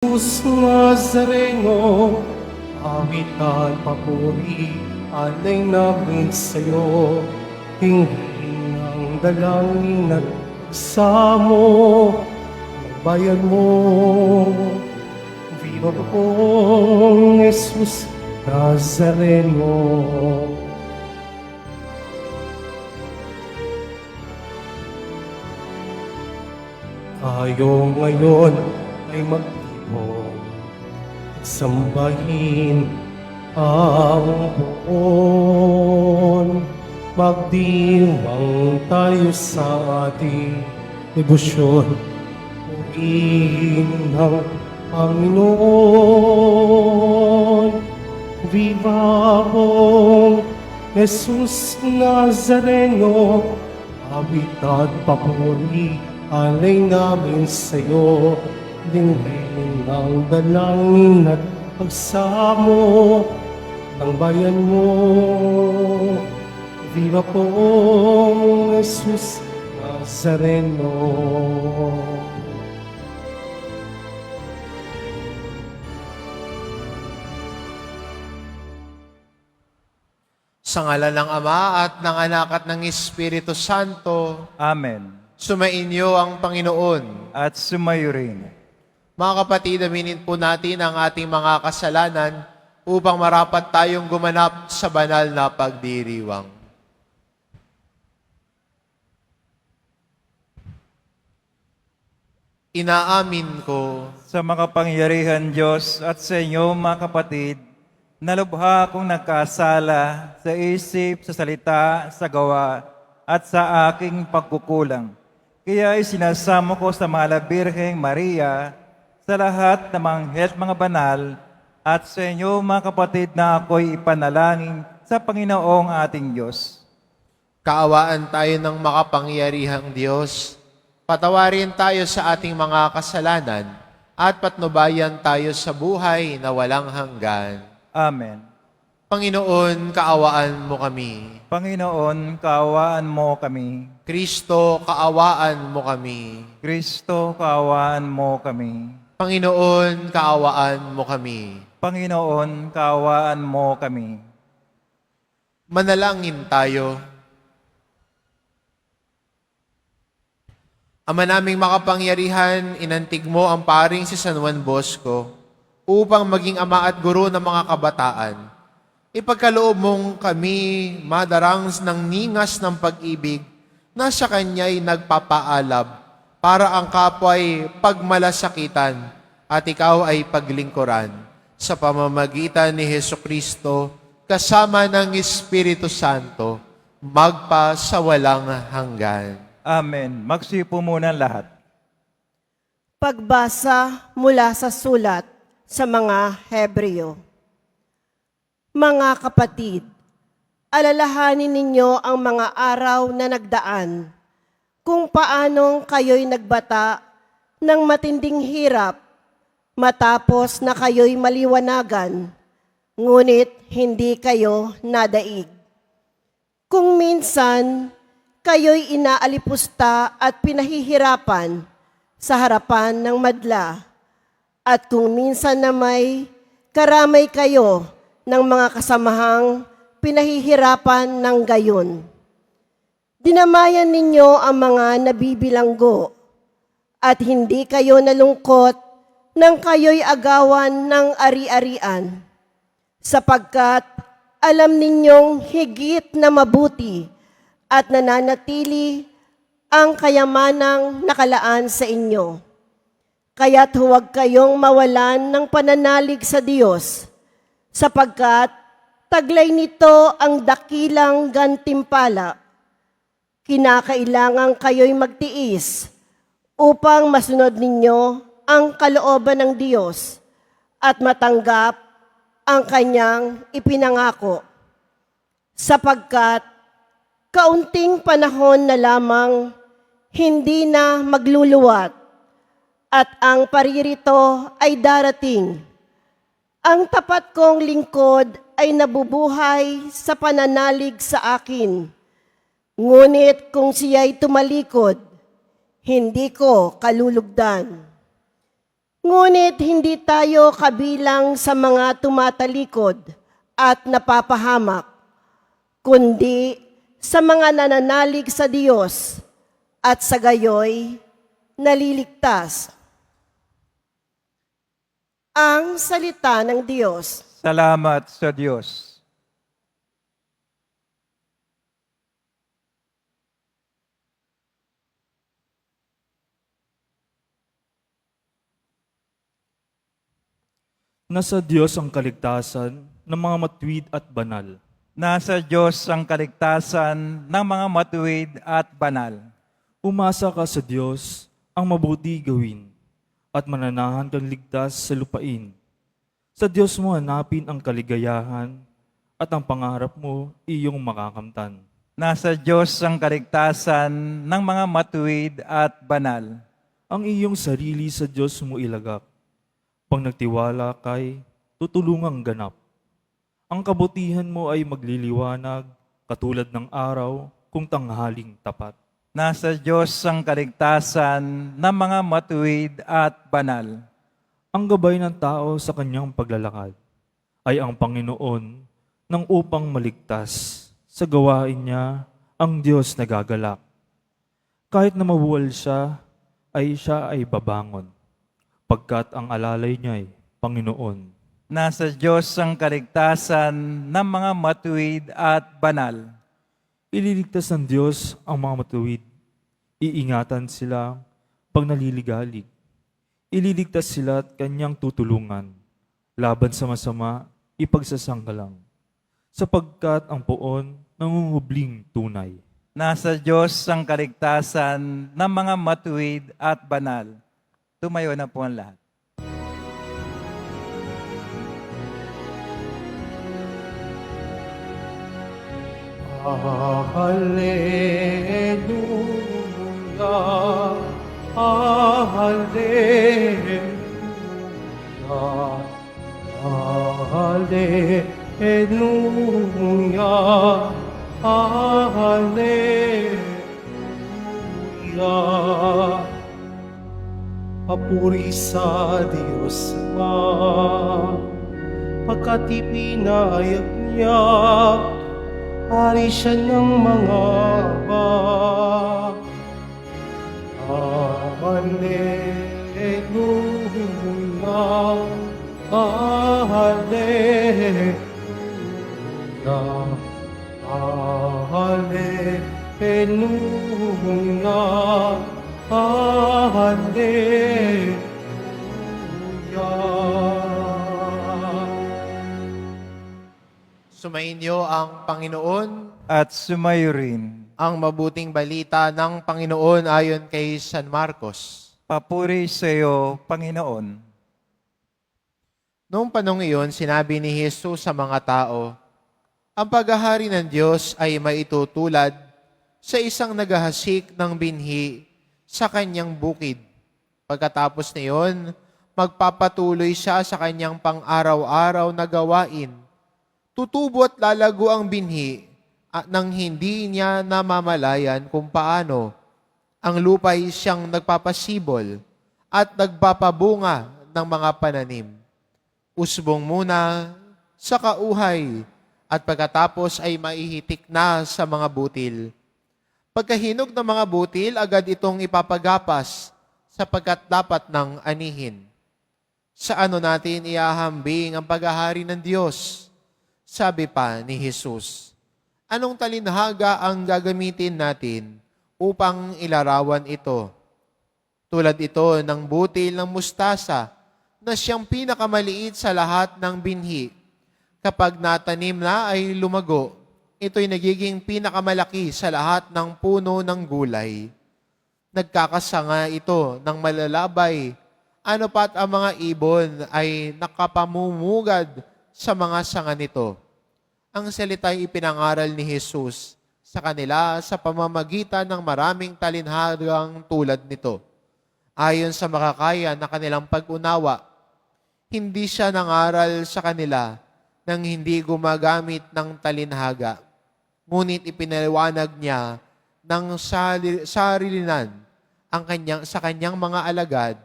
Jesus Nazareno, awit at papuri, alay namin sa'yo. Hinggil ang dalangin at samo ng bayan mo. Viva pong Jesus Nazareno. Tayo ngayon ay magtipon at sambahin ang buon. Magdiwang tayo sa ating debosyon. Purihin ng Panginoon. Viva pong Jesus Nazareno, awit at papuri, alay namin sa'yo. Dinggin ang dalangin at pagsamo ng bayan mo. Viva pong Jesus Nazareno. Sa ngalan ng Ama at ng Anak at ng Espiritu Santo, Amen. sumainyo ang Panginoon. At sumayo rin. Mga kapatid, aminin po natin ang ating mga kasalanan upang marapat tayong gumanap sa banal na pagdiriwang. Inaamin ko Sa makapangyarihan Diyos at sa inyo mga kapatid, na lubha akong nagkasala sa isip, sa salita, sa gawa, at sa aking pagkukulang. Kaya isinasamo ko sa Mahal na Birheng Maria, sa lahat ng mga anghel at mga banal, at sa inyo mga kapatid na ako'y ipanalangin sa Panginoong ating Diyos. kaawaan tayo ng makapangyarihang Diyos. Patawarin tayo sa ating mga kasalanan at patnubayan tayo sa buhay na walang hanggan. Amen. Panginoon, kaawaan mo kami. Panginoon, kaawaan mo kami. Kristo, kaawaan mo kami. Kristo, kaawaan mo kami. Panginoon, kaawaan mo kami. Panginoon, kaawaan mo kami. Manalangin tayo. Ama naming makapangyarihan, inantig mo ang paring si San Juan Bosco upang maging ama at guro ng mga kabataan. Ipagkaloob mong kami madarang ng ningas ng pag-ibig na sa kanya'y nagpapaalab para ang kapwa'y pagmalasakitan at ikaw ay paglingkuran sa pamamagitan ni Hesukristo kasama ng Espiritu Santo magpa sa walang hanggan. Amen. Magsipo muna lahat. Pagbasa mula sa sulat sa mga Hebreo. Mga kapatid, alalahanin ninyo ang mga araw na nagdaan, kung paanong kayo'y nagbata ng matinding hirap, matapos na kayo'y maliwanagan, ngunit hindi kayo nadaig. Kung minsan, kayo'y inaalipusta at pinahihirapan sa harapan ng madla, at kung minsan na may karamay kayo ng mga kasamahang pinahihirapan ng gayon. Dinamayan ninyo ang mga nabibilanggo at hindi kayo nalungkot nang kayo'y agawan ng ari-arian, sapagkat alam ninyong higit na mabuti at nananatili ang kayamanang nakalaan sa inyo. Kaya't huwag kayong mawalan ng pananalig sa Diyos, sapagkat taglay nito ang dakilang gantimpala. Kinakailangan kayo'y magtiis upang masunod ninyo ang kalooban ng Diyos at matanggap ang kanyang ipinangako. Sapagkat kaunting panahon na lamang, hindi na magluluwat, at ang paririto ay darating. Ang tapat kong lingkod ay nabubuhay sa pananalig sa akin. Ngunit kung siya'y tumalikod, hindi ko kalulugdan. Ngunit hindi tayo kabilang sa mga tumatalikod at napapahamak, kundi sa mga nananalig sa Diyos at sa gayoy naliligtas. Ang salita ng Diyos. Salamat sa Diyos. Nasa Diyos ang kaligtasan ng mga matuwid at banal. Nasa Diyos ang kaligtasan ng mga matuwid at banal. Umasa ka sa Diyos ang mabuti gawin at mananahan kang ligtas sa lupain. Sa Diyos mo hanapin ang kaligayahan at ang pangarap mo iyong makakamtan. Nasa Diyos ang kaligtasan ng mga matuwid at banal. Ang iyong sarili sa Diyos mo ilagak. Pag nagtiwala kay tutulungang ganap. Ang kabutihan mo ay magliliwanag katulad ng araw kung tanghaling tapat. Nasa Diyos ang kaligtasan ng mga matuwid at banal. Ang gabay ng tao sa kanyang paglalakad ay ang Panginoon nang upang maligtas. Sa gawain niya, ang Diyos nagagalak. Kahit na mabuwal siya ay babangon. Pagkat ang alalay niya ay Panginoon. Nasa Diyos ang kaligtasan ng mga matuwid at banal. Ililigtas ng Diyos ang mga matuwid. Iingatan sila pag naliligalig. Ililigtas sila at kanyang tutulungan. Laban sa masama, ipagsasanggalang. Sapagkat ang poon nangunghubling tunay. Nasa Diyos ang kaligtasan ng mga matuwid at banal. Tumayo na po ang lahat. Hallelujah, Hallelujah, Hallelujah, Hallelujah. Papuri sa Diyos Ama, pagkat ipinahayag niya, hari siya ng mga ba. Hallelujah, Hallelujah, Hallelujah, Hallelujah. Sumainyo ang Panginoon. At sumayo rin. Ang mabuting balita ng Panginoon ayon kay San Marcos. Papuri sa iyo, Panginoon. Noong panong iyon, sinabi ni Jesus sa mga tao, ang paghahari ng Diyos ay maitutulad sa isang naghahasik ng binhi sa kanyang bukid. Pagkatapos niyon, magpapatuloy siya sa kanyang pang-araw-araw na gawain. Tutubo at lalago ang binhi at nang hindi niya namamalayan kung paano. Ang lupa ay siyang nagpapasibol at nagpapabunga ng mga pananim. Usbong muna sa kauhay at pagkatapos ay maihitik na sa mga butil. Pagkahinog ng mga butil, agad itong ipapagapas sapagkat dapat ng anihin. Sa ano natin iahambing ang paghahari ng Diyos? Sabi pa ni Jesus, anong talinhaga ang gagamitin natin upang ilarawan ito? Tulad ito ng butil ng mustasa na siyang pinakamaliit sa lahat ng binhi. Kapag natanim na ay lumago, ito'y nagiging pinakamalaki sa lahat ng puno ng gulay. Nagkakasanga ito ng malalabay, ano pat ang mga ibon ay nakapamumugad sa mga sanga nito. Ang salita'y ipinangaral ni Jesus sa kanila sa pamamagitan ng maraming talinhagang tulad nito. Ayon sa makakaya na kanilang pag-unawa, hindi siya nangaral sa kanila nang hindi gumagamit ng talinhaga. Ngunit ipinaliwanag niya ng sarilinan sa kanyang mga alagad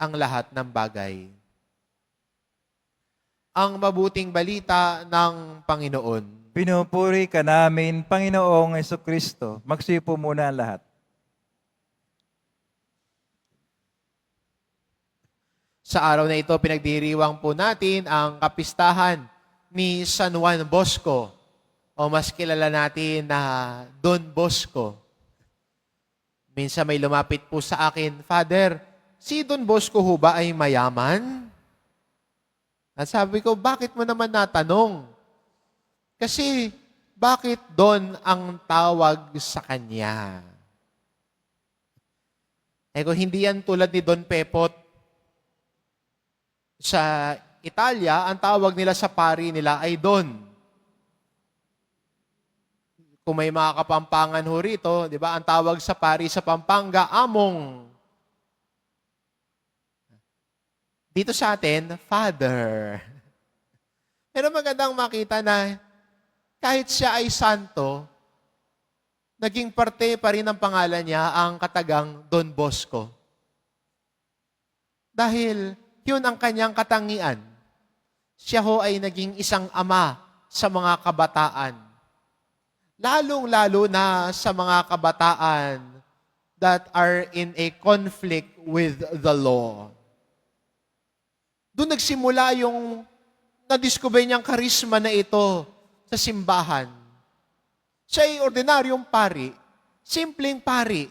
ang lahat ng bagay. Ang mabuting balita ng Panginoon. Pinupuri ka namin, Panginoong Jesucristo. Magsipo muna ang lahat. Sa araw na ito, pinagdiriwang po natin ang kapistahan ni San Juan Bosco, o mas kilala natin na Don Bosco. Minsan may lumapit po sa akin, Father, si Don Bosco ho ba ay mayaman? At sabi ko, bakit mo naman natanong? Kasi, bakit Don ang tawag sa kanya? Kung hindi yan tulad ni Don Pepot. Sa Italia, ang tawag nila sa pari nila ay Don. Kung may mga Kapampangan ho rito, di ba, ang tawag sa pari sa Pampanga, Among. Dito sa atin, Father. Pero magandang makita na kahit siya ay santo, naging parte pa rin ng pangalan niya ang katagang Don Bosco. Dahil yun ang kanyang katangian. Siya ho ay naging isang ama sa mga kabataan. Lalong-lalo na sa mga kabataan that are in a conflict with the law. Doon nagsimula yung na-discover niyang karisma na ito sa simbahan. Siya ay ordinaryong pari, simpleng pari,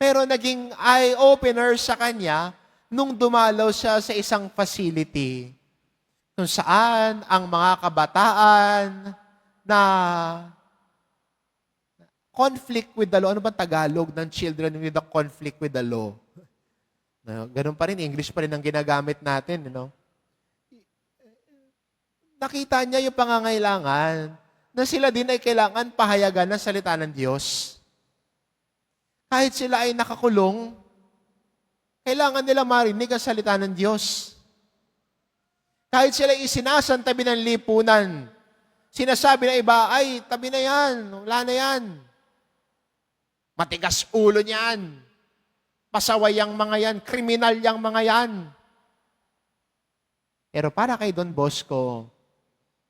pero naging eye-opener sa kanya nung dumalaw siya sa isang facility kung saan ang mga kabataan na conflict with the law. Ano ba Tagalog ng children with the conflict with the law? Ganun pa rin, English pa rin ang ginagamit natin. Nakita niya yung pangangailangan na sila din ay kailangan pahayagan ng salita ng Diyos. Kahit sila ay nakakulong, kailangan nila marinig ang salita ng Diyos. Kahit sila isinasantabi ng lipunan, sinasabi ng iba, ay, tabi na yan, wala na yan. Matigas ulo niyan. Pasaway ang mga yan, kriminal yang mga yan. Pero para kay Don Bosco,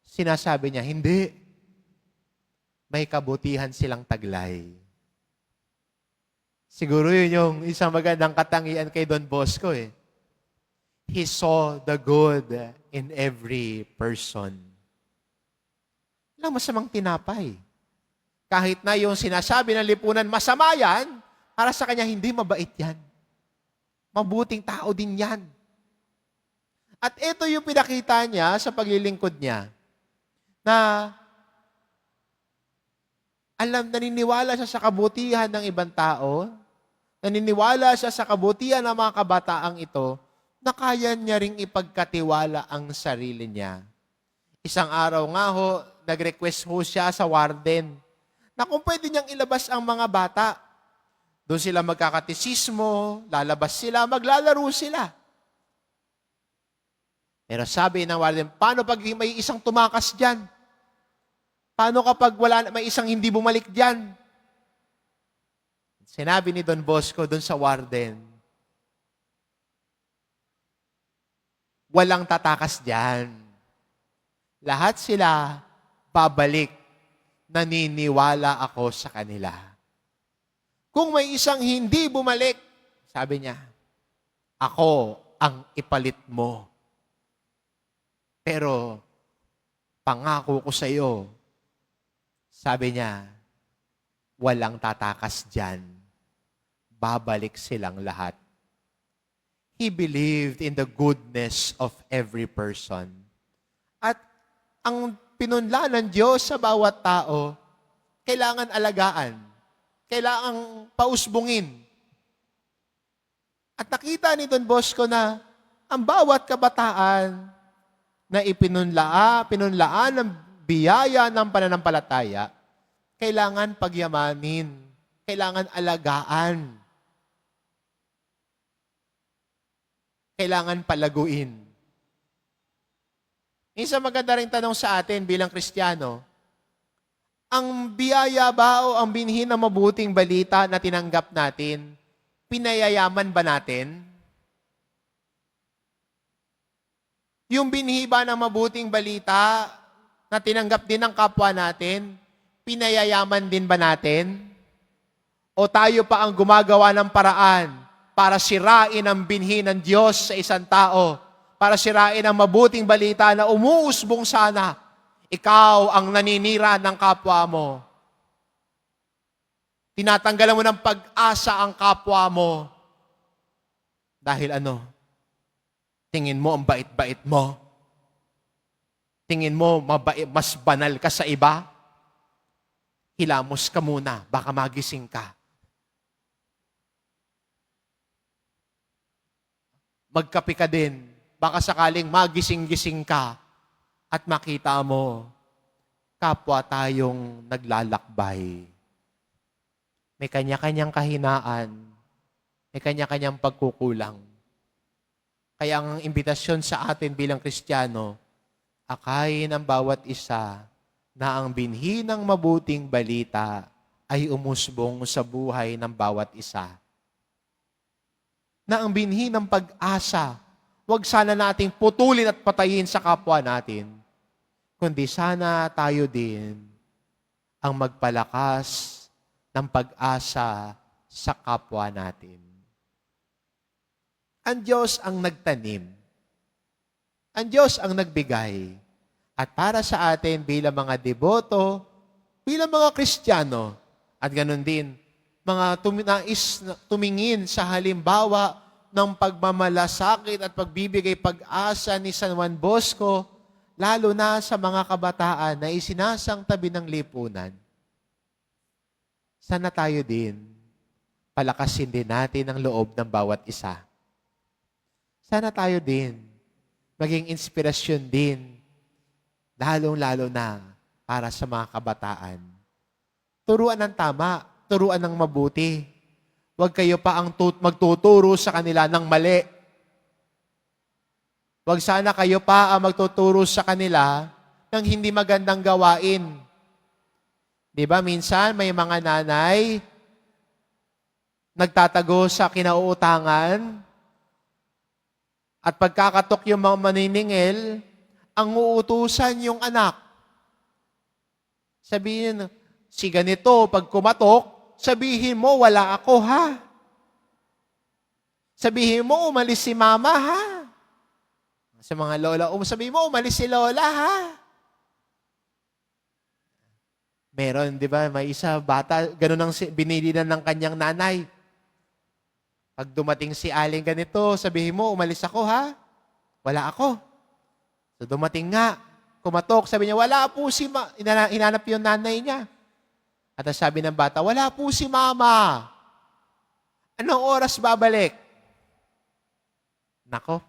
sinasabi niya, hindi. May kabutihan silang taglay. Siguro yun yung isang magandang katangian kay Don Bosco eh. He saw the good in every person. Walang masamang tinapay. Kahit na yung sinasabi ng lipunan, masama yan, para sa kanya hindi mabait yan. Mabuting tao din yan. At ito yung pinakita niya sa paglilingkod niya, na naniniwala siya sa kabutihan ng ibang tao, naniniwala siya sa kabutihan ng mga kabataang ito, na kaya niya ring ipagkatiwala ang sarili niya. Isang araw nga ho, nag-request ho siya sa warden na kung pwede niyang ilabas ang mga bata. Doon sila magkakatisismo, lalabas sila, maglalaro sila. Pero sabi ng warden, paano pag may isang tumakas dyan? Paano kapag may isang hindi bumalik dyan? Sinabi ni Don Bosco doon sa warden, walang tatakas dyan. Lahat sila babalik. Naniniwala ako sa kanila. Kung may isang hindi bumalik, sabi niya, ako ang ipalit mo. Pero, pangako ko sa iyo, sabi niya, walang tatakas dyan. Babalik silang lahat. He believed in the goodness of every person. At ang pinunla ng Diyos sa bawat tao, kailangan alagaan. Kailangang pausbungin. At nakita ni Don Bosco na ang bawat kabataan na pinunlaan ng biyaya ng pananampalataya, kailangan pagyamanin, kailangan alagaan, kailangan palaguin. Isa maganda rin tanong sa atin bilang Kristiyano, ang biyaya ba o ang binhi ng mabuting balita na tinanggap natin, pinayayaman ba natin? Yung binhi ba ng mabuting balita na tinanggap din ng kapwa natin, pinayayaman din ba natin? O tayo pa ang gumagawa ng paraan para sirain ang binhi ng Diyos sa isang tao, para sirain ang mabuting balita na umuusbong sana, ikaw ang naninira ng kapwa mo. Tinatanggalan mo ng pag-asa ang kapwa mo. Dahil ano? Tingin mo ang bait-bait mo? Tingin mo mas banal ka sa iba? Hilamos ka muna, baka magising ka. Magkape ka din, baka sakaling magising-gising ka at makita mo, kapwa tayong naglalakbay. May kanya-kanyang kahinaan, may kanya-kanyang pagkukulang. Kaya ang imbitasyon sa atin bilang Kristiyano, akayin ang bawat isa na ang binhi ng mabuting balita ay umusbong sa buhay ng bawat isa. Na ang binhi ng pag-asa, huwag sana nating putulin at patayin sa kapwa natin, kundi sana tayo din ang magpalakas ng pag-asa sa kapwa natin. Ang Diyos ang nagtanim. Ang Diyos ang nagbigay. At para sa atin bilang mga deboto, bilang mga Kristiyano, at ganun din, mga nais tumingin sa halimbawa ng pagmamalasakit at pagbibigay pag-asa ni San Juan Bosco, lalo na sa mga kabataan na isinasangtabi ng lipunan. Sana tayo din, palakasin din natin ang loob ng bawat isa. Sana tayo din, maging inspirasyon din, lalong-lalo na para sa mga kabataan. Turuan ng tama, turuan ng mabuti. Huwag kayo pa ang magtuturo sa kanila ng mali. Huwag sana kayo pa ang magtuturo sa kanila ng hindi magandang gawain. Di ba, minsan may mga nanay nagtatago sa kinauutangan at pagkakatok yung mga maniningil, ang uutusan yung anak. Sabihin, si ganito, pag kumatok, sabihin mo, wala ako, ha? Sabihin mo, umalis si mama, ha? Sa mga lola, sabihin mo, umalis si lola, ha? Meron, di ba, may isa, bata, ganun ang binilinan ng kanyang nanay. Pag dumating si Aling ganito, sabihin mo, umalis ako, ha? Wala ako. So dumating nga, kumatok, sabi niya, wala po si hinanap yung nanay niya. At sabi ng bata, wala po si mama. Anong oras babalik? Nako,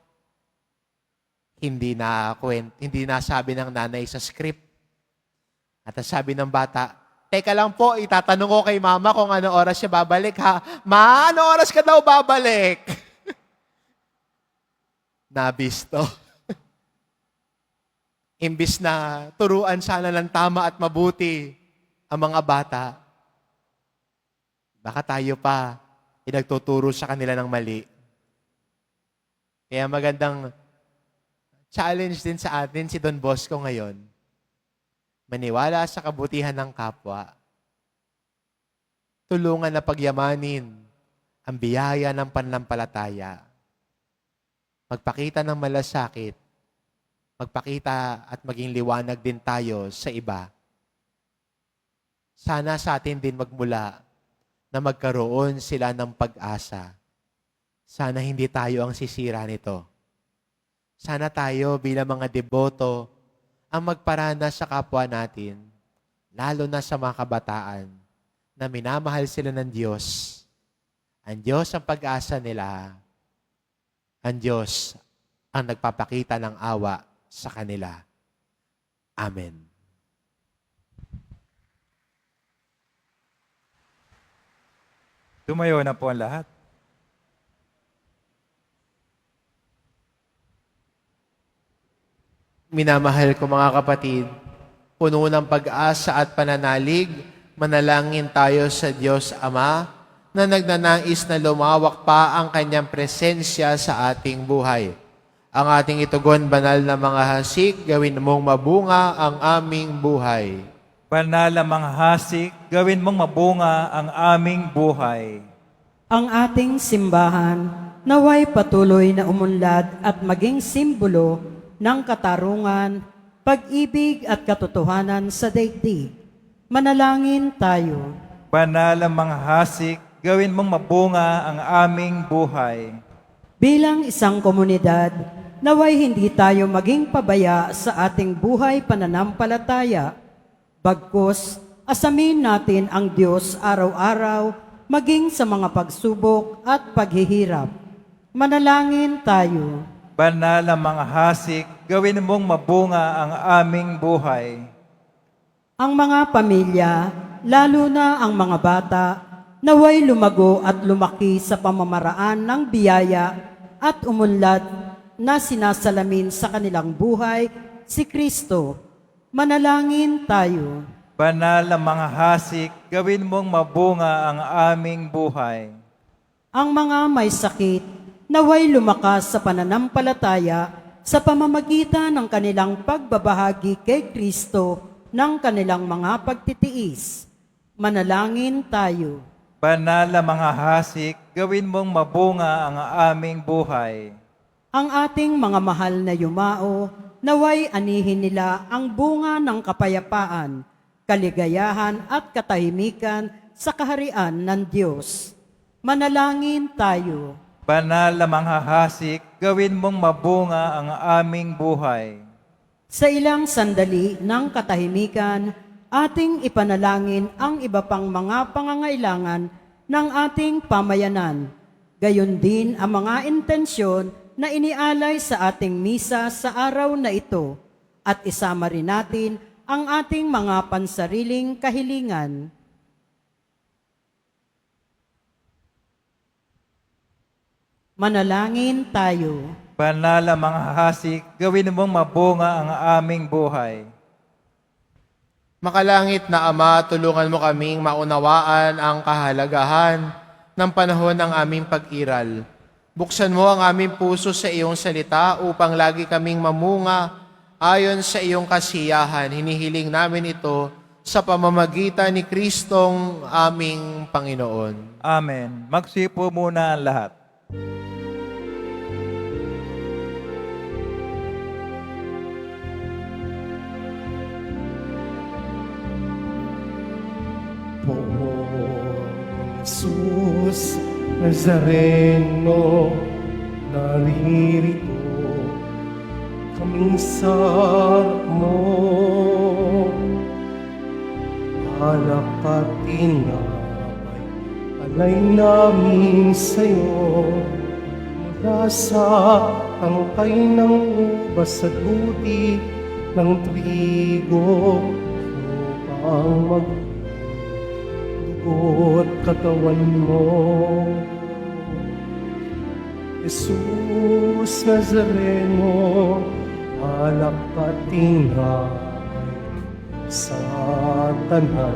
hindi na sabi ng nanay sa script. At sabi ng bata, teka lang po, itatanong ko kay mama kung anong oras siya babalik, ha? Ma, anong oras ka daw babalik? Nabisto. Imbis na turuan sana ng tama at mabuti ang mga bata, baka tayo pa inagtuturo sa kanila ng mali. Kaya magandang challenge din sa atin si Don Bosco ngayon. Maniwala sa kabutihan ng kapwa. Tulungan na pagyamanin ang biyaya ng pananampalataya. Magpakita ng malasakit. Magpakita at maging liwanag din tayo sa iba. Sana sa atin din magmula na magkaroon sila ng pag-asa. Sana hindi tayo ang sisira nito. Sana tayo bilang mga deboto ang magparana sa kapwa natin, lalo na sa mga kabataan, na minamahal sila ng Diyos. Ang Diyos ang pag-asa nila. Ang Diyos ang nagpapakita ng awa sa kanila. Amen. Tumayo na po ang lahat. Minamahal ko mga kapatid, puno ng pag-asa at pananalig, manalangin tayo sa Diyos Ama na nagnanais na lumawak pa ang kanyang presensya sa ating buhay. Ang ating itugon, banal na mga hasik, gawin mong mabunga ang aming buhay. Banal na mga hasik, gawin mong mabunga ang aming buhay. Ang ating simbahan naway patuloy na umunlad at maging simbolo ng katarungan, pag-ibig at katotohanan sa daigdig. Manalangin tayo. Banal na mga hasik, gawin mong mabunga ang aming buhay. Bilang isang komunidad, naway hindi tayo maging pabaya sa ating buhay pananampalataya. Bagkus, asamin natin ang Diyos araw-araw, maging sa mga pagsubok at paghihirap. Manalangin tayo. Banal na mga hasik, gawin mong mabunga ang aming buhay. Ang mga pamilya, lalo na ang mga bata, naway lumago at lumaki sa pamamaraan ng biyaya at umunlad na sinasalamin sa kanilang buhay si Kristo. Manalangin tayo. Banal na mga hasik, gawin mong mabunga ang aming buhay. Ang mga may sakit, naway lumakas sa pananampalataya sa pamamagitan ng kanilang pagbabahagi kay Kristo ng kanilang mga pagtitiis. Manalangin tayo. Banal na mga hasik, gawin mong mabunga ang aming buhay. Ang ating mga mahal na yumao, naway anihin nila ang bunga ng kapayapaan, kaligayahan at katahimikan sa kaharian ng Diyos. Manalangin tayo. Banal na mga hasik, gawin mong mabunga ang aming buhay. Sa ilang sandali ng katahimikan, ating ipanalangin ang iba pang mga pangangailangan ng ating pamayanan. Gayon din ang mga intensyon na inialay sa ating misa sa araw na ito at isama rin natin ang ating mga pansariling kahilingan. Manalangin tayo. Banal na mga hasik, gawin mong mabunga ang aming buhay. Makalangit na Ama, tulungan mo kaming maunawaan ang kahalagahan ng panahon ng aming pag-iral. Buksan mo ang aming puso sa iyong salita upang lagi kaming mamunga ayon sa iyong kasiyahan. Hinihiling namin ito sa pamamagitan ni Kristong aming Panginoon. Amen. Magsipo muna ang lahat. Jesus Nazareno, naririto kaming sarap mo. Alak at tinapay, alay namin sa'yo. Mula sa tangkay ng ubas at buti ng trigo, upang magdugot katawan mo. Jesus Nazareno, alak at tinapay, sa tanan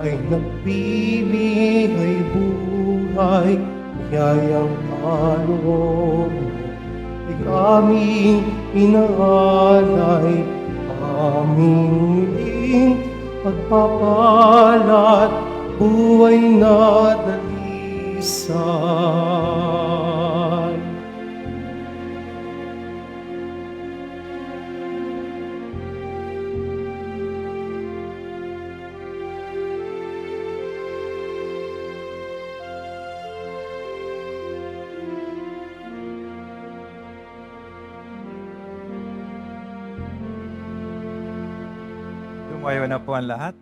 ay nagbibigay buhay, biyayang kaloob mo. Ay aming inaalay, aming muling pagpapalat, buhay na dalisay. Tumayo na po ang lahat.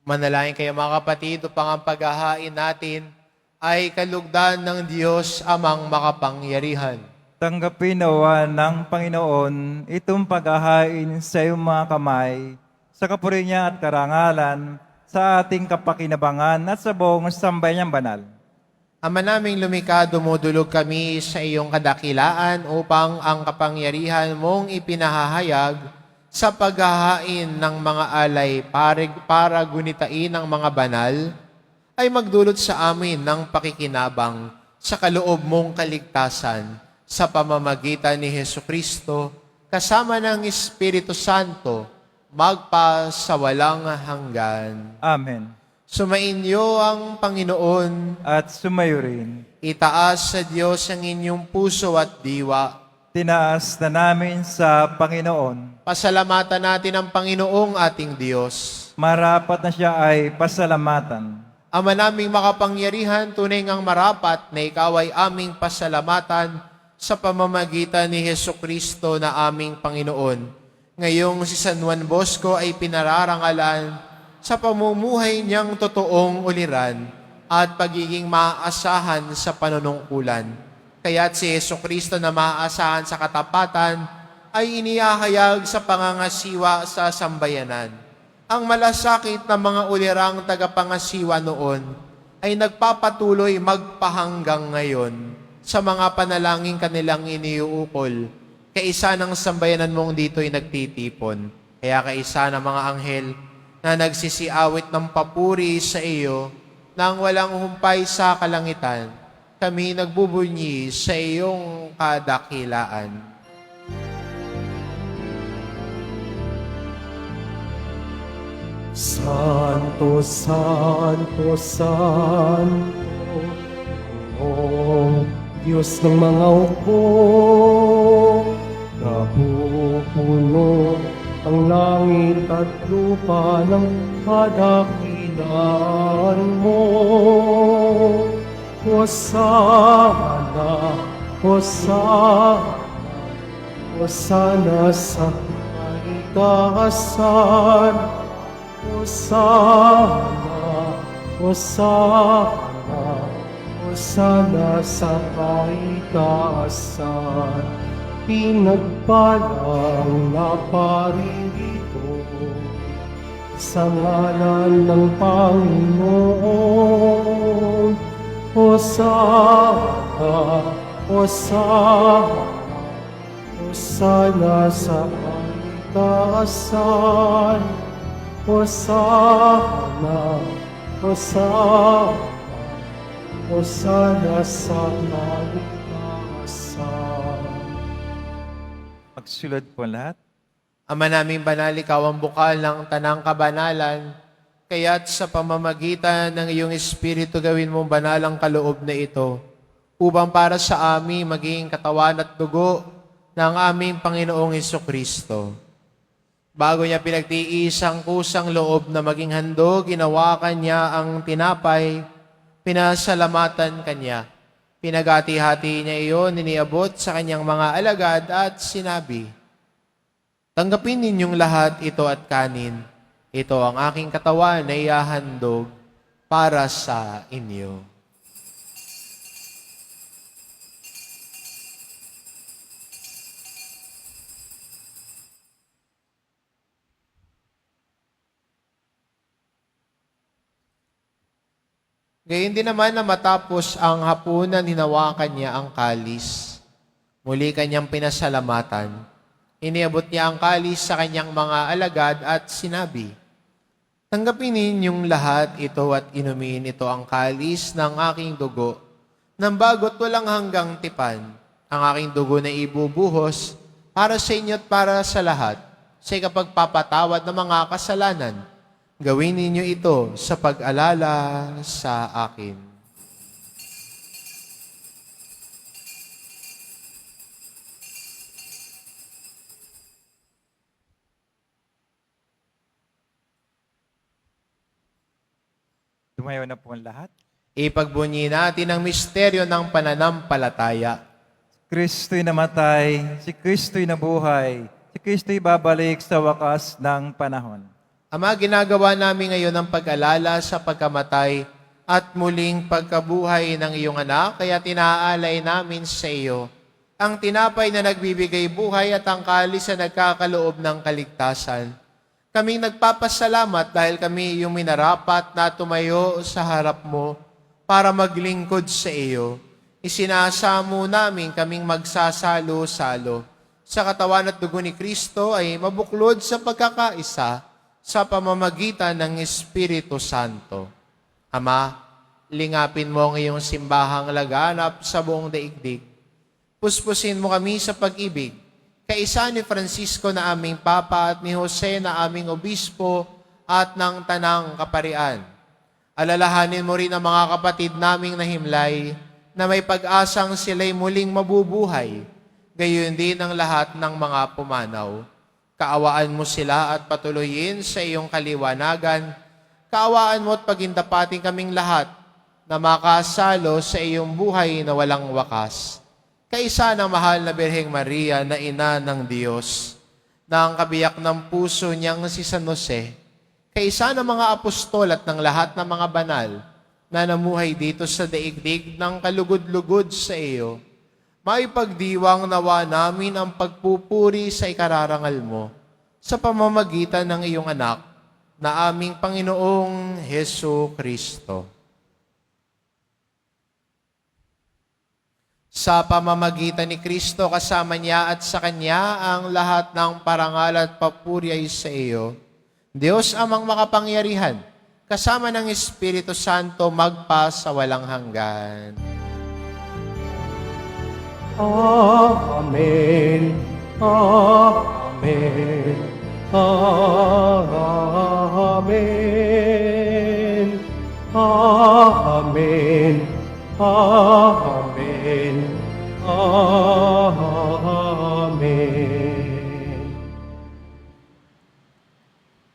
Manalangin kayo mga kapatid upang ang paghahain natin ay kalugdan ng Diyos amang makapangyarihan. Tanggapin nawa ng Panginoon itong paghahain sa iyong mga kamay, sa kapuri niya at karangalan, sa ating kapakinabangan at sa buong sambayan banal. Ama naming lumikha, dumudulog kami sa iyong kadakilaan upang ang kapangyarihan mong ipinahahayag sa paghahain ng mga alay para gunitain ng mga banal, ay magdulot sa amin ng pakikinabang sa kaloob mong kaligtasan sa pamamagitan ni Hesu Kristo, kasama ng Espiritu Santo, magpa sa walang hanggan. Amen. Sumainyo ang Panginoon, At sumayo rin, itaas sa Diyos ang inyong puso at diwa. tinaas na namin sa Panginoon. Pasalamatan natin ang Panginoong ating Diyos. Marapat na siya ay pasalamatan. Ama naming makapangyarihan, tunay ngang marapat na ikaw ay aming pasalamatan sa pamamagitan ni Hesu Kristo na aming Panginoon. Ngayong si San Juan Bosco ay pinararangalan sa pamumuhay niyang totoong uliran at pagiging maaasahan sa panunungkulan. Kaya't si Hesu Kristo na maaasahan sa katapatan ay inihahayag sa pangangasiwa sa sambayanan. Ang malasakit na mga ulirang tagapangasiwa noon ay nagpapatuloy magpahanggang ngayon sa mga panalangin kanilang iniuukol. Kaisa ng sambayanan mong dito'y nagtitipon. Kaya kaisa ng mga anghel na nagsisiawit ng papuri sa iyo nang walang humpay sa kalangitan, kami nagbubunyi sa iyong kadakilaan. Santo, Santo, Santo, Panginoong Diyos ng mga upo, napupuno ang langit at lupa ng kadakilaan mo. Hosana, Hosana, Hosana sa kaitaasan. Hosana, Hosana, Hosana sa kaitaasan. Pinagpalang naparirito sa ngalan ng Panginoon. Hosana, Hosana, Hosana sa kaitaasan. Hosana, Hosana, Hosana sa kaitaasan. Magsulod po lahat. Ama naming banal, ikaw ang bukal ng tanang kabanalan, kaya't sa pamamagitan ng iyong Espiritu gawin mong banal ang kaloob na ito, upang para sa amin maging katawan at dugo ng aming Panginoong Hesukristo. Bago niya pinagtiis ang kusang loob na maging handog, ginawa kanya ang tinapay, pinasalamatan kanya. Pinagati-hati niya iyon, iniabot sa kanyang mga alagad at sinabi, tanggapin ninyong lahat ito at kanin. Ito ang aking katawan na ihahandog para sa inyo. Gayun din naman na matapos ang hapunan, hinawakan niya ang kalis. Muli kanyang pinasalamatan. Iniabot niya ang kalis sa kanyang mga alagad at sinabi, tanggapin ninyong lahat ito at inumin ito ang kalis ng aking dugo, nang bago't walang hanggang tipan, ang aking dugo na ibubuhos para sa inyo at para sa lahat, sa ikapagpapatawad ng mga kasalanan. Gawin ninyo ito sa pag-alala sa akin. Tumayo na po ang lahat. Ipagbunyi natin ang misteryo ng pananampalataya. Kristo'y namatay, si Kristo'y nabuhay, si Kristo'y babalik sa wakas ng panahon. Ama, ginagawa namin ngayon ang pag-alala sa pagkamatay at muling pagkabuhay ng iyong anak, kaya tinaalay namin sa iyo ang tinapay na nagbibigay buhay at ang kalis na nagkakaloob ng kaligtasan. Kaming nagpapasalamat dahil kami iyong minarapat na tumayo sa harap mo para maglingkod sa iyo. Isinasamo namin kaming magsasalo-salo sa katawan at dugo ni Kristo ay mabuklod sa pagkakaisa sa pamamagitan ng Espiritu Santo. Ama, lingapin mo ang iyong simbahang laganap sa buong daigdig. Puspusin mo kami sa pag-ibig. Kaisa ni Francisco na aming Papa at ni Jose na aming Obispo at ng Tanang Kaparian. Alalahanin mo rin ang mga kapatid naming nahimlay na may pag-asang sila'y muling mabubuhay, gayon din ang lahat ng mga pumanaw. Kaawaan mo sila at patuloyin sa iyong kaliwanagan. Kaawaan mo at pagindapating kaming lahat na makasalo sa iyong buhay na walang wakas. Kaisa ng mahal na Birheng Maria na ina ng Diyos, na ang kabiyak ng puso niyang si San Jose, kaisa ng mga apostol at ng lahat ng mga banal na namuhay dito sa daigdig ng kalugod-lugod sa iyo, maipagdiwang nawa namin ang pagpupuri sa ikararangal mo sa pamamagitan ng iyong anak na aming Panginoong Hesu Kristo. Sa pamamagitan ni Kristo, kasama niya at sa Kanya ang lahat ng parangal at papuri ay sa iyo, Diyos amang makapangyarihan, kasama ng Espiritu Santo magpa sa walang hanggan. Amen. Amen. Amen. Amen. Amen. Amen.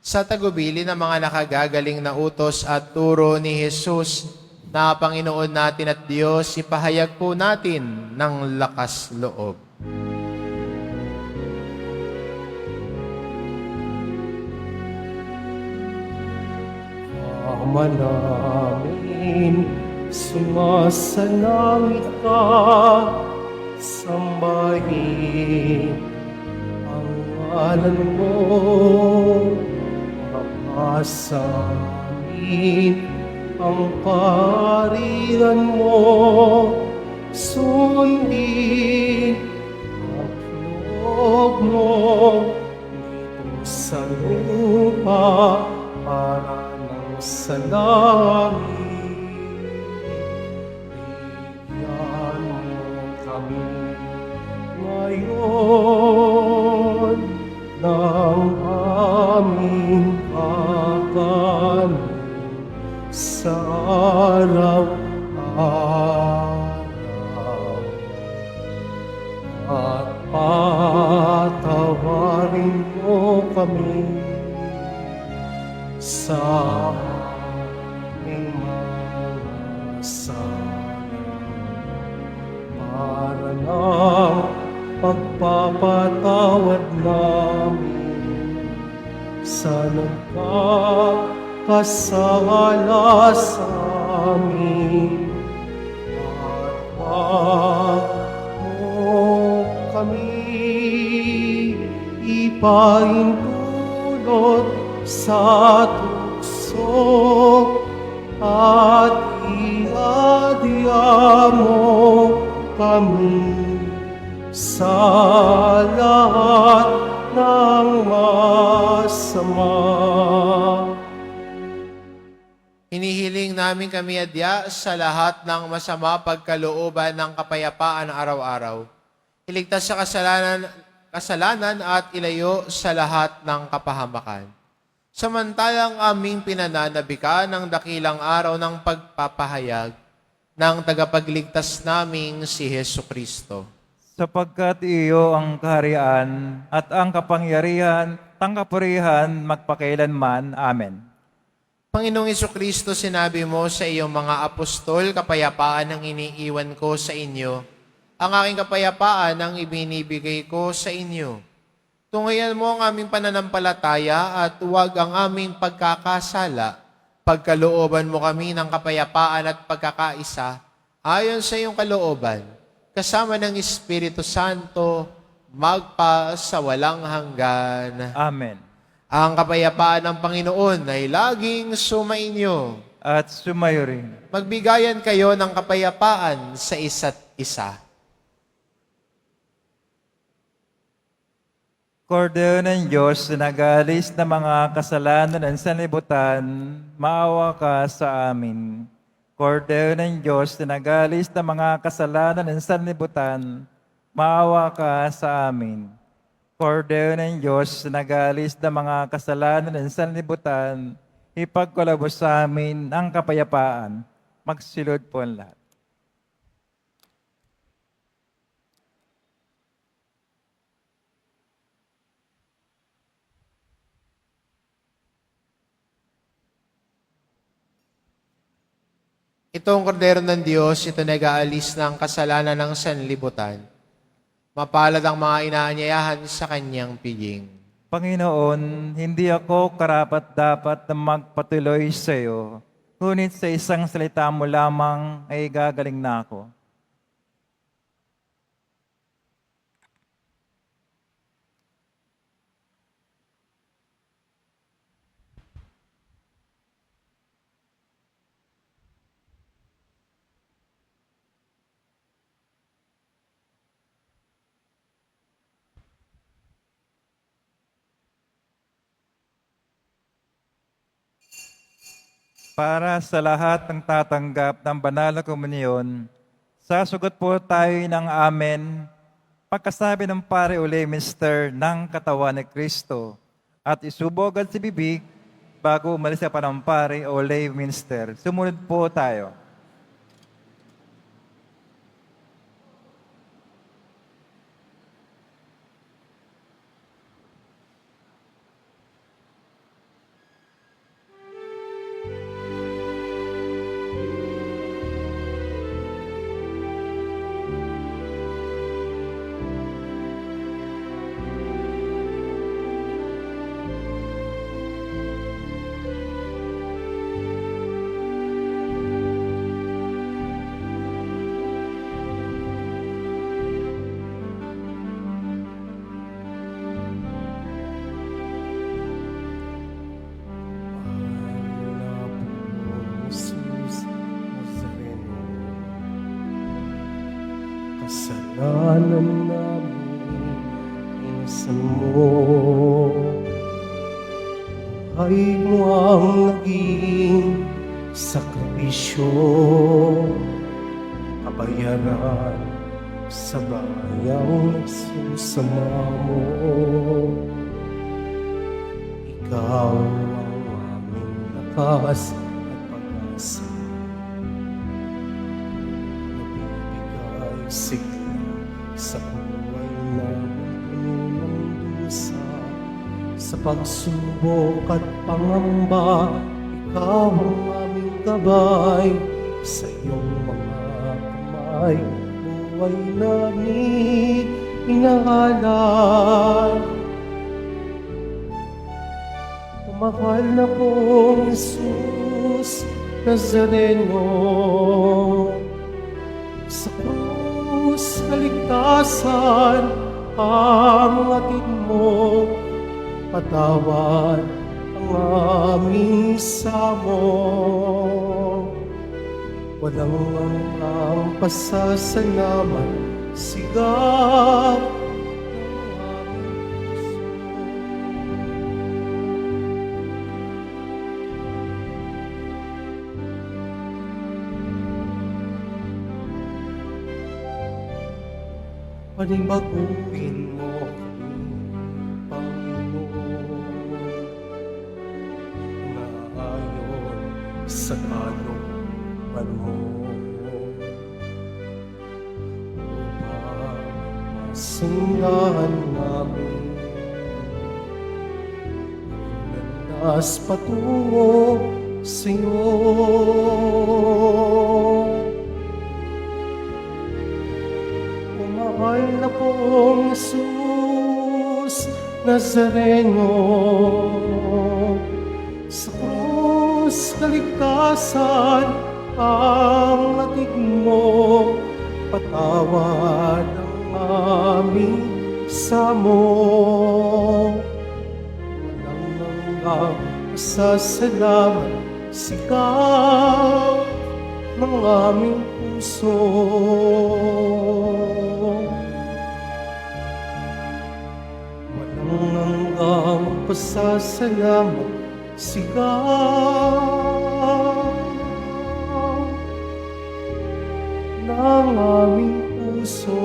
Sa tagubili ng mga nakagagaling na utos at turo ni Jesus na Panginoon natin at Diyos, ipahayag po natin ng lakas loob. Ama namin, sumasalangit ka, sambahin ang ngalan mo, mapasamin ang parian mo, sundin ang loob mo dito sa lupa para sa langit. Bigyan mo kami ngayon ng aming kakanin sa araw-araw. At patawarin mo kami sa aming mga sala para ng pagpapatawad namin sa nagkakasala sa amin. At wag mo kami ipaintulot sa tukso at iadya mo kami sa lahat ng masama. Hinihiling namin kami adya sa lahat ng masama pagkalooban ng kapayapaan araw-araw. Iligtas sa kasalanan at ilayo sa lahat ng kapahamakan. Samantalang aming pinananabika ng dakilang araw ng pagpapahayag ng tagapagligtas naming si Hesu Kristo. Sapagkat iyo ang kaharian at ang kapangyarihan, tangkapurihan, magpakailanman. Amen. Panginoong Hesu Kristo, sinabi mo sa iyong mga apostol, kapayapaan ang iniiwan ko sa inyo. Ang aking kapayapaan ang ibinibigay ko sa inyo. Tunghayan mo ang aming pananampalataya at huwag ang aming pagkakasala. Pagkalooban mo kami ng kapayapaan at pagkakaisa ayon sa iyong kalooban, kasama ng Espiritu Santo, magpa sa walang hanggan. Amen. Ang kapayapaan ng Panginoon ay laging sumainyo. At sumayo rin. Magbigayan kayo ng kapayapaan sa isa't isa. Kordero ng Diyos na nagalis na mga kasalanan ng sanlibutan, maawa ka sa amin. Kordero ng Diyos na nagalis na mga kasalanan ng sanlibutan, maawa ka sa amin. Kordero ng Diyos, nagalis ng mga kasalanan ng sanlibutan, ipagkaloob sa amin ang kapayapaan. Magsilod po ang lahat. Itong kordero ng Diyos, ito nag-aalis ng kasalanan ng sanlibutan. Mapalad ang mga inaanyayahan sa kanyang piging. Panginoon, hindi ako karapat-dapat na magpatuloy sa iyo, ngunit sa isang salita mo lamang ay gagaling na ako. Para sa lahat ng tatanggap ng banal na komunyon, sasagot po tayo ng amen pagkasabi ng pare o lay minister ng katawan ni Kristo at isubog at si bibig bago umalis sa panampare o lay minister. Sumunod po tayo. Jesus Nazareno, kasalanan namin insan mo. Buhay mo ang naging sakripisyo, kabayaran sa bayang nagsusama mo. Ikaw ang aming lakas at pag-asa, nagbibigay sigla sa buhay namin puno ng dusa. Sa pagsubok at pangamba, ikaw ang aming gabay. Sa iyong mga kamay, buhay namin inaalay. Mahal na pong Jesus Nazareno, sa krus kaligtasan ang hatid mo, patawad ang aming samo. Walang ang pasasalamat, sigap panibaguhin mo kami, Panginoon, na ayon sa kalooban mo, upang masundan namin landas patungo sa iyo. Mahal na pong Jesus Nazareno, sa krus kaligtasan ang hatid mo, patawad ang aming samo. Walang hanggang pasasalamat, sigaw ng aming puso. Ang pasasalamat, sigaw ng aming puso. puso.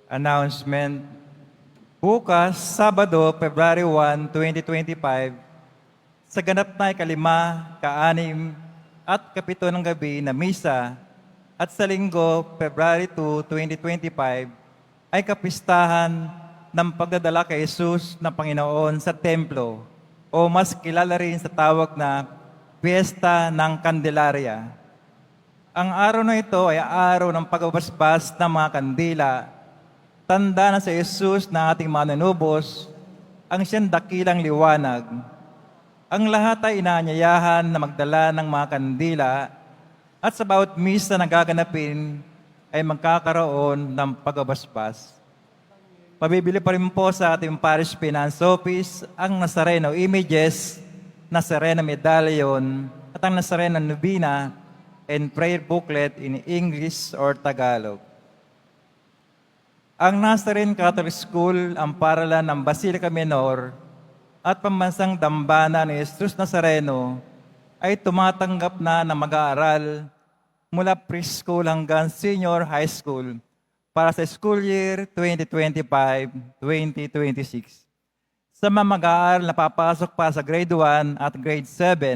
Announcement. Bukas, Sabado, February 1, 2025, sa ganap na ikalima, kaanim, at kapito ng gabi na misa, at sa linggo, February 2, 2025, ay kapistahan ng pagdadala kay Jesus na Panginoon sa templo, o mas kilala rin sa tawag na Fiesta ng Candelaria. Ang araw na ito ay araw ng pagbabasbas ng mga kandila, tanda na si Jesus na ating manunubos, ang siyang dakilang liwanag. Ang lahat ay inaanyayahan na magdala ng mga kandila at sa bawat misa na gaganapin ay magkakaroon ng pagbabasbas. Pabibili pa rin po sa ating Parish Finance Office ang Nazareno Images, Nazareno Medallion at ang Nazareno Novena and Prayer Booklet in English or Tagalog. Ang Nazarene Catholic School, ang paralan ng Basilica Menor at pambansang dambana ni Jesus Nazareno ay tumatanggap na ng mag-aaral mula preschool hanggang senior high school para sa school year 2025-2026. Sa mga mag-aaral na papasok pa sa grade 1 at grade 7,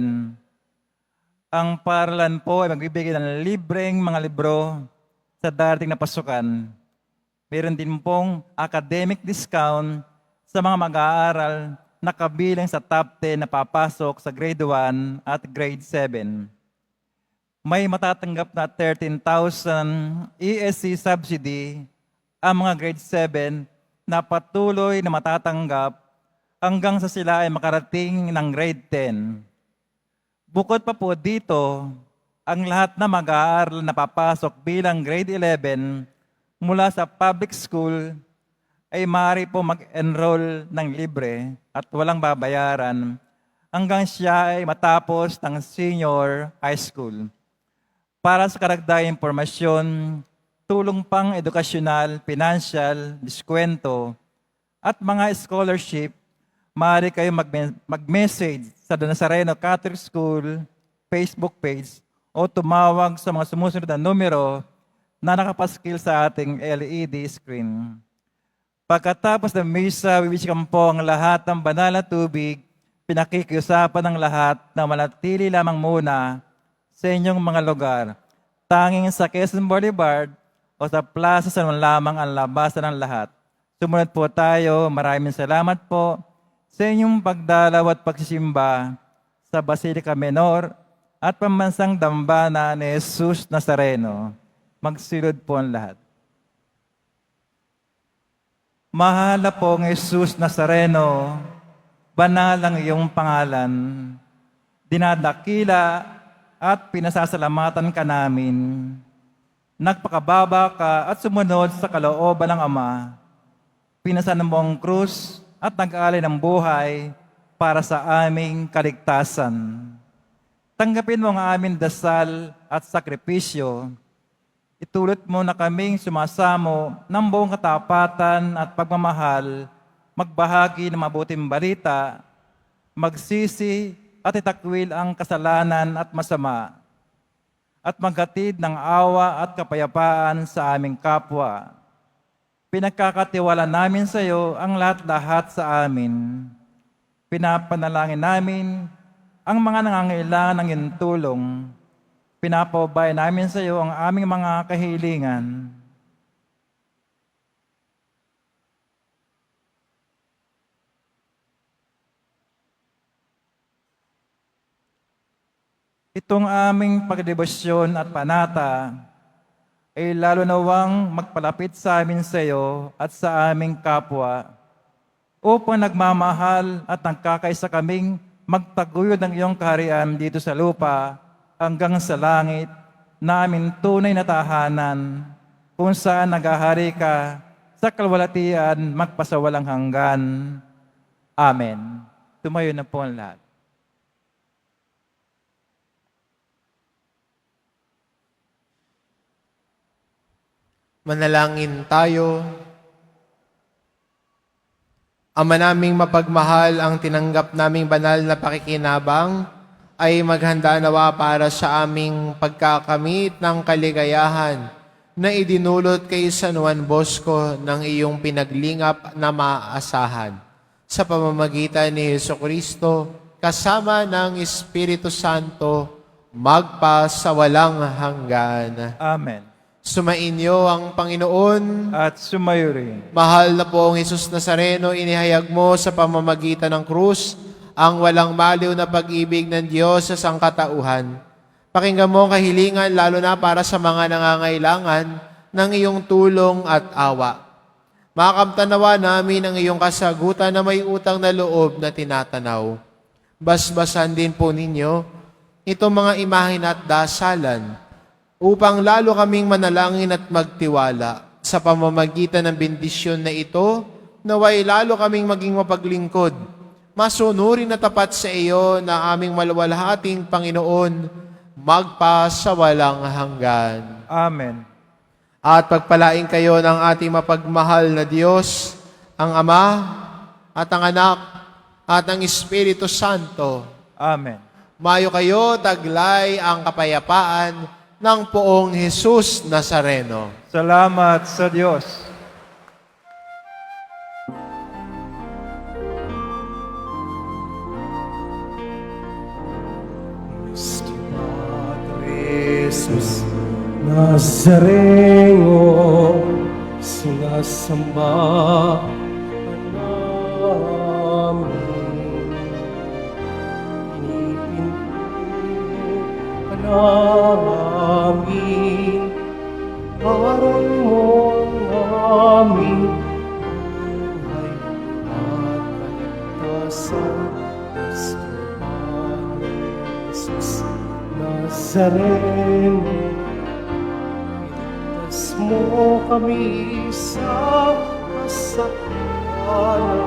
ang paralan po ay magbibigay ng libreng mga libro sa darating na pasukan. Meron din pong academic discount sa mga mag-aaral na kabilang sa top 10 na papasok sa grade 1 at grade 7. May matatanggap na 13,000 ESC subsidy ang mga grade 7 na patuloy na matatanggap hanggang sa sila ay makarating ng grade 10. Bukod pa po dito, ang lahat na mag-aaral na papasok bilang grade 11 mula sa public school ay maaari po mag-enroll ng libre at walang babayaran hanggang siya ay matapos ng senior high school. Para sa karagdagang impormasyon, tulong pang edukasyonal, financial, diskwento, at mga scholarship, maaari kayo mag-message sa Nazareno Catholic School Facebook page o tumawag sa mga sumusunod na numero na nakapaskil sa ating LED screen. Pagkatapos ng misa, wiwisikan po ang lahat ng banal na tubig, pinakikiusapan ng lahat na manatili lamang muna sa inyong mga lugar. Tanging sa Quezon Boulevard o sa Plaza San Juan lamang ang labasan ng lahat. Sumunod po tayo. Maraming salamat po sa inyong pagdalaw at pagsisimba sa Basilica Menor at Pambansang Dambana ni Jesus Nazareno. Magsilod po ang lahat. Mahal pong Jesus Nazareno, banal ang iyong pangalan. Dinadakila at pinasasalamatan ka namin. Nagpakababa ka at sumunod sa kalooban ng Ama. Pinasan mo ang krus at nag-alay ng buhay para sa aming kaligtasan. Tanggapin mo ang aming dasal at sakripisyo. Itulot mo na kaming sumasamo ng buong katapatan at pagmamahal, magbahagi ng mabuting balita, magsisi at itakwil ang kasalanan at masama, at maghatid ng awa at kapayapaan sa aming kapwa. Pinagkakatiwala namin sa iyo ang lahat-lahat sa amin. Pinapanalangin namin ang mga nangangailangan ng iyong tulong. Pinapaubay namin sa iyo ang aming mga kahilingan. Itong aming pagdebosyon at panata ay lalo nawang magpalapit sa amin sa iyo at sa aming kapwa upang nagmamahal at nagkakaisa kaming magtaguyod ng iyong kaharian dito sa lupa hanggang sa langit, namin tunay na tahanan, kung saan naghahari ka sa kalwalatian magpasawalang hanggan. Amen. Tumayo na po ang lahat. Manalangin tayo. Ama naming mapagmahal, ang tinanggap naming banal na pakikinabang ay maghanda nawa para sa aming pagkakamit ng kaligayahan na idinulot kay San Juan Bosco ng iyong pinaglingap na maaasahan. Sa pamamagitan ni Jesucristo, kasama ng Espiritu Santo, magpa sa walang hanggan. Amen. Sumainyo ang Panginoon. At sumayo rin. Mahal na poong Jesus Nazareno, inihayag mo sa pamamagitan ng krus ang walang maliw na pag-ibig ng Diyos sa sangkatauhan. Pakinggan mo ang kahilingan lalo na para sa mga nangangailangan ng iyong tulong at awa. Makamtanawa namin ang iyong kasagutan na may utang na loob na tinatanaw. Basbasan din po ninyo itong mga imahin at dasalan upang lalo kaming manalangin at magtiwala sa pamamagitan ng bendisyon na ito, naway lalo kaming maging mapaglingkod, masunurin na tapat sa iyo na aming maluwalhating Panginoon, magpa sa walang hanggan. Amen. At pagpalain kayo ng ating mapagmahal na Diyos, ang Ama at ang Anak at ang Espiritu Santo. Amen. Mayo kayo, taglay ang kapayapaan ng poong Jesus Nazareno. Salamat sa Diyos. Padre Jesus Nazareno, sinasamba ka namin. Inipinto ka namin, aral mo namin buhay at kaligtasan. Cristo Padre Jesus Nazareno, iligtas mo kami sa kasalanan.